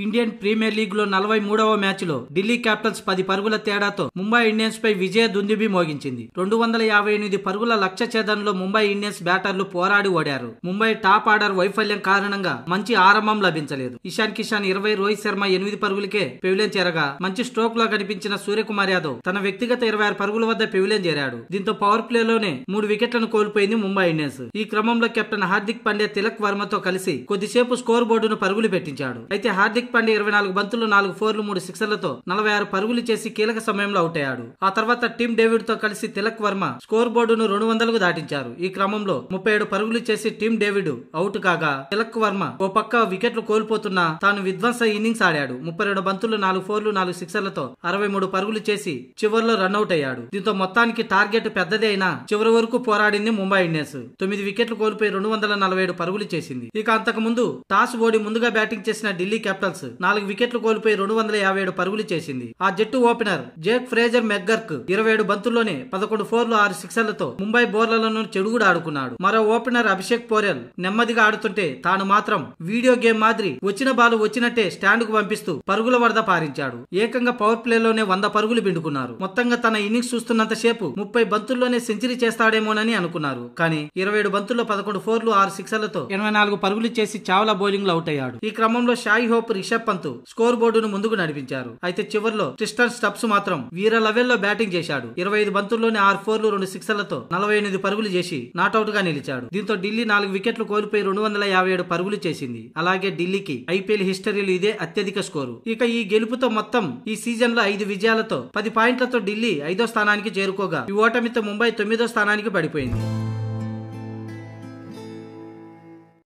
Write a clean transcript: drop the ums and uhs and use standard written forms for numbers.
Indian premier league లో 43వ match లో Delhi Capitals 10 పరుగుల తేడాతో ముంబై ఇండియన్స్ పై విజయ దుందుబి మోగించింది. 258 పరుగుల లక్ష్య ఛేదనలో ముంబై ఇండియన్స్ బ్యాటర్లు పోరాడి ఓడారు. ముంబై టాప్ ఆర్డర్ వైఫల్యం కారణంగా మంచి ఆరంభం లభించలేదు. ఇషాన్ కిషాన్ 20, రోహిత్ శర్మ 8 పరుగులకే పెవిలియన్ చేరగా మంచి స్ట్రోక్ లో కనిపించిన సూర్యకుమార్ యాదవ్ తన వ్యక్తిగత 26 పరుగుల వద్ద పెవిలియన్ చేరాడు. దీంతో పవర్ ప్లే లోనే 3 వికెట్లను కోల్పోయింది ముంబై ఇండియన్స్. ఈ క్రమంలో కెప్టెన్ హార్దిక్ పాండ్యా తిలక్ వర్మతో కలిసి కొద్దిసేపు స్కోర్ బోర్డును పరుగులు పెట్టించాడు. అయితే హార్దిక్ పాండ్యా 24 బంతులు 4 ఫోర్లు 3 సిక్సర్లతో 46 పరుగులు చేసి కీలక సమయంలో అవుట్ అయ్యాడు. ఆ తర్వాత టిమ్ డేవిడ్ తో కలిసి తిలక్ వర్మ స్కోర్ బోర్డును 200కు దాటించారు. ఈ క్రమంలో 37 పరుగులు చేసి టిమ్ డేవిడ్ అవుట్ కాగా తిలక్ వర్మ ఓ పక్క వికెట్లు కోల్పోతున్నా తాను విధ్వంస ఇన్నింగ్స్ ఆడాడు. 32 బంతులు 4 ఫోర్లు 4 సిక్సర్లతో 63 పరుగులు చేసి చివర్లో రన్అట్ అయ్యాడు. దీంతో మొత్తానికి టార్గెట్ పెద్దదే అయినా చివరి వరకు పోరాడింది ముంబై ఇండియన్స్. 9 వికెట్లు కోల్పోయి 247 పరుగులు చేసింది. ఇక అంతకు ముందు టాస్ ఓడి ముందుగా బ్యాటింగ్ చేసిన ఢిల్లీ క్యాపిటల్స్ 4 వికెట్లు కోల్పోయి 257 పరుగులు చేసింది. ఆ జట్టు ఓపెనర్ జేక్ ఫ్రేజర్ మెగ్గర్క్ 27 బంతుల్లోనే 11 ఫోర్లు 6 సిక్సర్లతో ముంబై బౌలర్లను చెడుగుడు ఆడుకున్నాడు. మరో ఓపెనర్ అభిషేక్ పోరెల్ నెమ్మదిగా ఆడుతుంటే తాను మాత్రం వీడియో గేమ్ మాదిరి వచ్చిన బాల్ వచ్చినట్టే స్టాండ్ కు పంపిస్తూ పరుగుల వరద పారించాడు. ఏకంగా పవర్ ప్లే లోనే 100 పరుగులు పిండుకున్నారు. మొత్తంగా తన ఇన్నింగ్స్ చూస్తున్నంత సేపు 30 బంతుల్లోనే సెంచరీ చేస్తాడేమోనని అనుకున్నారు. కానీ 27 బంతుల్లో 11 ఫోర్లు 6 సిక్సర్లతో 84 పరుగులు చేసి చావ్లా బౌలింగ్ లో అవుట్ అయ్యాడు. ఈ క్రమంలో షాయి హోప్, రిషబ్ పంత్ స్కోర్ బోర్డును ముందుకు నడిపించారు. అయితే చివర్లో ట్రిస్టన్ స్టబ్స్ మాత్రం వీర లెవెల్లో బ్యాటింగ్ చేశాడు. 25 బంతుల్లోనే 6 ఫోర్లు 2 సిక్సర్లతో 48 పరుగులు చేసి నాట్అవుట్ గా నిలిచాడు. దీంతో ఢిల్లీ 4 వికెట్లు కోల్పోయి 257 పరుగులు చేసింది. అలాగే ఢిల్లీకి ఐపీఎల్ హిస్టరీలో ఇదే అత్యధిక స్కోరు. ఇక ఈ గెలుపుతో మొత్తం ఈ సీజన్ లో 5 విజయాలతో 10 పాయింట్లతో ఢిల్లీ 5వ స్థానానికి చేరుకోగా ఈ ఓటమితో ముంబై 9వ స్థానానికి పడిపోయింది.